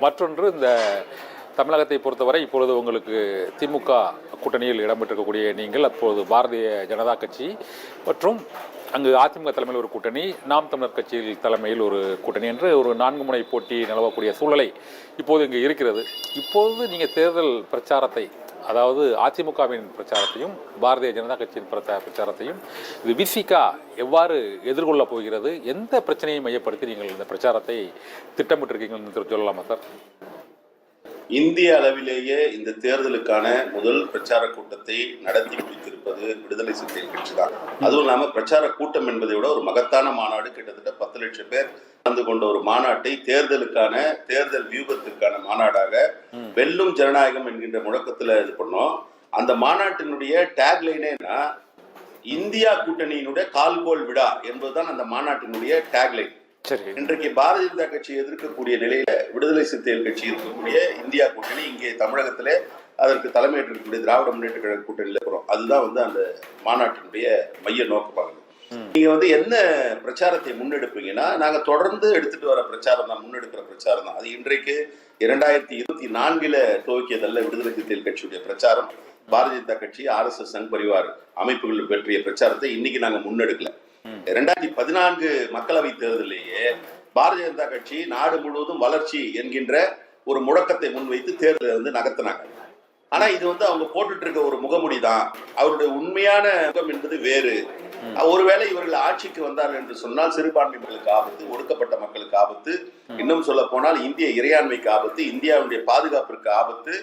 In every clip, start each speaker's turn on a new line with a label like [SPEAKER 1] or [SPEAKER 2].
[SPEAKER 1] மற்றொன்று இந்த தமிழகத்தை பொறுத்தவரை இப்பொழுது உங்களுக்கு திமுக கூட்டணியில் இடம்பெற்றிருக்கக்கூடிய நீங்கள் அப்போது பாரதிய ஜனதா கட்சி மற்றும் அங்கு அதிமுக தலைமையில் ஒரு கூட்டணி, நாம் தமிழர் கட்சியில் தலைமையில் ஒரு கூட்டணி என்று ஒரு 4 முனை போட்டி நிலவக்கூடிய சூழலை இப்போது இங்கு இருக்கிறது. இப்போது நீங்கள் தேர்தல் பிரச்சாரத்தை, அதாவது அதிமுகவின் பிரச்சாரத்தையும் பாரதிய ஜனதா கட்சியின் பிரச்சாரத்தையும் இது விசிகா எவ்வாறு எதிர்கொள்ளப் போகிறது, எந்த பிரச்சனையை மையப்படுத்தி நீங்கள் இந்த பிரச்சாரத்தை திட்டமிட்டிருக்கீங்கன்னு சொல்லலாமா சார்?
[SPEAKER 2] இந்திய அளவிலேயே இந்த தேர்தலுக்கான முதல் பிரச்சார கூட்டத்தை நடத்தி முடித்திருப்பது விடுதலை சிறுத்தைகள் கட்சி தான். அதுவும் இல்லாம பிரச்சார கூட்டம் என்பதை விட ஒரு மகத்தான மாநாடு, கிட்டத்தட்ட 10 லட்சம் பேர் கலந்து கொண்ட ஒரு மாநாட்டை தேர்தல் வியூகத்திற்கான மாநாடாக வெல்லும் ஜனநாயகம் என்கின்ற முழக்கத்துல இது பண்ணோம். அந்த மாநாட்டினுடைய டேக்லைனேனா இந்தியா கூட்டணியினுடைய கால்கோள் விழா என்பதுதான் அந்த மாநாட்டினுடைய டேக்லைன். இன்றைக்கு பாரதிய ஜனதா கட்சி எதிர்க்கக்கூடிய நிலையில விடுதலை சிறுத்தைகள் கட்சி இருக்கக்கூடிய இந்தியா கூட்டணி இங்கே தமிழகத்திலே அதற்கு தலைமையேற்றிருக்கக்கூடிய திராவிட முன்னேற்ற கழக கூட்டணியில் இருக்கிறோம். அதுதான் அந்த மாநாட்டினுடைய மைய நோக்கமாகுது. நீங்க என்ன பிரச்சாரத்தை முன்னெடுப்பீங்கன்னா, நாங்க தொடர்ந்து எடுத்துட்டு வர பிரச்சாரம் தான், முன்னெடுக்கிற பிரச்சாரம் தான். அது இன்றைக்கு 2024 துவக்கியதல்ல விடுதலை சிறுத்தைகள் கட்சியுடைய பிரச்சாரம். பாரதிய ஜனதா கட்சி, RSS, சங் பரிவார் அமைப்புகள் பற்றிய பிரச்சாரத்தை இன்னைக்கு நாங்க முன்னெடுக்கல. 2014 மக்களவை தேர்தலிலேயே பாரதிய ஜனதா கட்சி நாடு முழுவதும் வளர்ச்சி என்கின்ற ஒரு முழக்கத்தை முன்வைத்து தேர்தலை நகர்த்தினாங்க. ஆனா இது அவங்க போட்டுட்டு இருக்க ஒரு முகமுடி தான். அவருடைய உண்மையான முகம் என்பது வேறு. ஒருவேளை இவர்கள் ஆட்சிக்கு வந்தார்கள் என்று சொன்னால் சிறுபான்மை மக்களுக்கு ஆபத்து, ஒடுக்கப்பட்ட மக்களுக்கு ஆபத்து, இன்னும் சொல்ல போனால் இந்திய இறையாண்மைக்கு ஆபத்து, இந்தியாவுடைய பாதுகாப்பிற்கு ஆபத்து,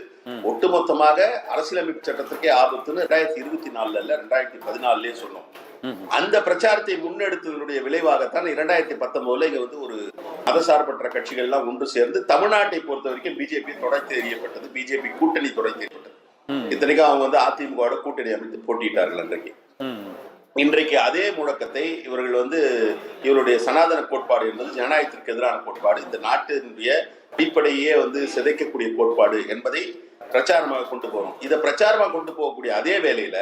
[SPEAKER 2] ஒட்டுமொத்தமாக அரசியலமைப்பு சட்டத்திற்கே ஆபத்துன்னு 2024 2014 சொன்னோம். அந்த பிரச்சாரத்தை முன்னெடுத்ததனுடைய விளைவாகத்தான் 2019 இங்க ஒரு மதசார்பற்ற கட்சிகள் எல்லாம் ஒன்று சேர்ந்து தமிழ்நாட்டை பொறுத்த வரைக்கும் பிஜேபி தொடர்ந்து எறியப்பட்டது, பிஜேபி கூட்டணி தொடர்ந்து ஏற்பட்டது. இத்தனைக்கும் அவங்க அதிமுக கூட்டணி அமைத்து போட்டியிட்டார்கள். இன்றைக்கு அதே முழக்கத்தை இவர்கள் இவருடைய சனாதன கோட்பாடு என்பது ஜனநாயகத்திற்கு எதிரான கோட்பாடு, இந்த நாட்டினுடைய அடிப்படையே சிதைக்கக்கூடிய கோட்பாடு என்பதை பிரச்சாரமாக கொண்டு போறோம். இதை பிரச்சாரமாக கொண்டு போகக்கூடிய அதே வேளையில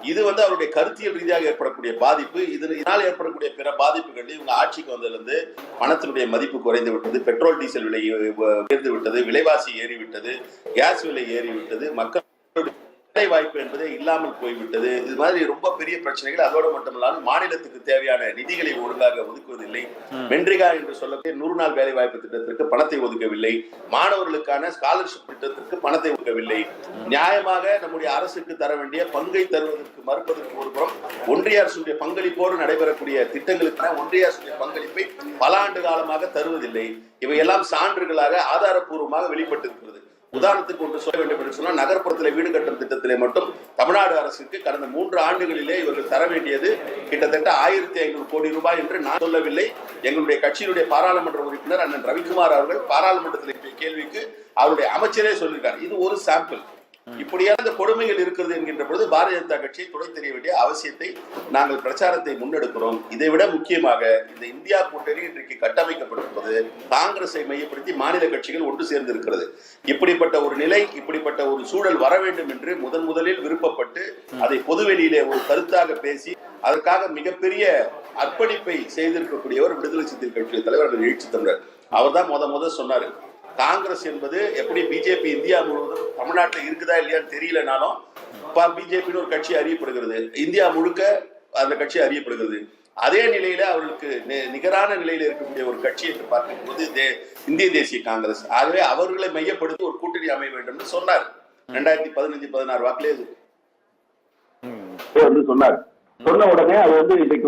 [SPEAKER 2] இது அவருடைய கருத்தியல் ரீதியாக ஏற்படக்கூடிய பாதிப்பு, இதனால் ஏற்படக்கூடிய பிற பாதிப்புகள், இவங்க ஆட்சிக்கு வந்ததிலிருந்து பணத்தினுடைய மதிப்பு குறைந்து விட்டது, பெட்ரோல் டீசல் விலை உயர்ந்து விட்டது, விலைவாசி ஏறிவிட்டது, கேஸ் விலை ஏறிவிட்டது, மக்களுடைய வேலை வாய்ப்பு என்பதே இல்லாமல் போய்விட்டது. இது மாதிரி ரொம்ப பெரிய பிரச்சனைகள். அதோடு மட்டுமல்லாமல் மாநிலத்துக்கு தேவையான நிதிகளை ஒழுங்காக ஒதுக்குவதில்லை. வென்றிகா என்று சொல்லக்கூடிய 100 நாள் வேலை வாய்ப்பு திட்டத்திற்கு பணத்தை ஒதுக்கவில்லை, மாணவர்களுக்கான ஸ்காலர்ஷிப் திட்டத்திற்கு பணத்தை ஒதுக்கவில்லை, நியாயமாக நம்முடைய அரசுக்கு தர வேண்டிய பங்கை தருவதற்கு மறுப்பதற்கு ஒருபுறம் ஒன்றிய அரசுடைய பங்களிப்போடு நடைபெறக்கூடிய திட்டங்களுக்கான ஒன்றிய அரசுடைய பங்களிப்பை பல ஆண்டு காலமாக தருவதில்லை. இவையெல்லாம் சான்றுகளாக ஆதாரப்பூர்வமாக வெளிப்பட்டிருக்கிறது. உதாரணத்துக்கு ஒன்று சொல்ல வேண்டும் என்று சொன்னால், நகர்ப்புறத்தில் வீடு கட்டும் திட்டத்திலே மட்டும் தமிழ்நாடு அரசுக்கு கடந்த 3 ஆண்டுகளிலே இவர்கள் தர வேண்டியது கிட்டத்தட்ட 1500 கோடி ரூபாய் என்று நான் சொல்லவில்லை. எங்களுடைய கட்சியினுடைய பாராளுமன்ற உறுப்பினர் அண்ணன் ரவிக்குமார் அவர்கள் பாராளுமன்றத்தில் கேள்விக்கு அவருடைய அமைச்சரே சொல்லியிருக்கார். இது ஒரு சாம்பிள். இப்படியான கொடுமைகள் இருக்கிறது என்கின்ற பொழுது பாரதிய ஜனதா கட்சியை துணை தெரிய வேண்டிய அவசியத்தை நாங்கள் பிரச்சாரத்தை முன்னெடுக்கிறோம். இதை விட முக்கியமாக இந்த இந்தியா கூட்டணி இன்றைக்கு கட்டமைக்கப்பட்டிருப்பது காங்கிரஸை மையப்படுத்தி மாநில கட்சிகள் ஒன்று சேர்ந்து இருக்கிறது. இப்படிப்பட்ட ஒரு நிலை, இப்படிப்பட்ட ஒரு சூழல் வர வேண்டும் என்று முதலில் விருப்பப்பட்டு அதை பொதுவெளியிலே ஒரு கருத்தாக பேசி அதற்காக மிகப்பெரிய அர்ப்பணிப்பை செய்திருக்கக்கூடியவர் விடுதலை சிறுத்தைகள் கட்சி தலைவர் எழுச்சி தமிழர். அவர் தான் முத சொன்னாரு, காங்கிரஸ் என்பது எப்படி பிஜேபி இந்தியா முழுவதும் தமிழ்நாட்டில் இருக்குதா இல்லையான்னு தெரியலனாலும் பிஜேபின்னு ஒரு கட்சி அறியப்படுகிறது, இந்தியா முழுக்க அந்த கட்சி அறியப்படுகிறது. அதே நிலையில அவர்களுக்கு நிகரான நிலையில இருக்கக்கூடிய ஒரு கட்சி என்று பார்க்கும்போது இந்திய தேசிய காங்கிரஸ். ஆகவே அவர்களை மையப்படுத்தி ஒரு கூட்டணி அமைய வேண்டும் என்று சொன்னார். 2015-16 வாக்கிலே சொன்னார். சொன்ன உடனே அது இன்றைக்கு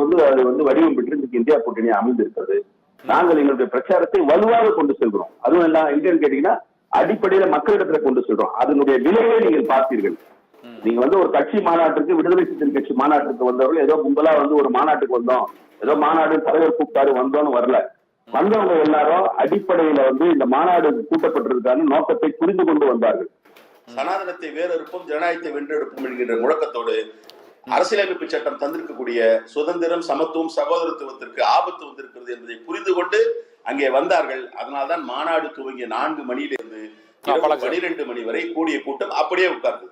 [SPEAKER 2] வடிவம் பெற்று இன்றைக்கு இந்தியா கூட்டணி அமைந்திருக்கிறது. நாங்கள் எங்களுடைய பிரச்சாரத்தை வலுவாக கொண்டு செல்கிறோம். அதுவும் எல்லாம் எங்கன்னு கேட்டீங்கன்னா, அடிப்படையில மக்களிடத்துல கொண்டு செல்றோம். அதனுடைய விலையை நீங்கள் பார்த்தீர்கள். நீங்க ஒரு கட்சி மாநாட்டுக்கு, விடுதலை சிறுத்தைகள் கட்சி மாநாட்டுக்கு வந்தவர்கள் ஏதோ கும்பலா ஒரு மாநாட்டுக்கு வந்தோம், ஏதோ மாநாடு தலைவர் கூப்பிட்டாரு வந்தோன்னு வரல. வந்தவங்க எல்லாரும் அடிப்படையில இந்த மாநாடு கூட்டப்பட்டிருக்கான நோக்கத்தை புரிந்து கொண்டு வந்தார்கள். சனாதனத்தை வேறெடுப்போம், ஜனநாயகத்தை வென்றெடுப்போம் என்கின்ற முழக்கத்தோடு அரசியலமைப்பு சட்டம் தந்திருக்கக்கூடிய சுதந்திரம், சமத்துவம், சகோதரத்துவத்திற்கு ஆபத்து வந்திருக்கிறது என்பதை புரிந்து கொண்டு அங்கே வந்தார்கள். அதனால்தான் மாநாடு துவங்கிய 4 மணியிலிருந்து 12 மணி வரை கூடிய கூட்டம் அப்படியே உட்கார்ந்தது.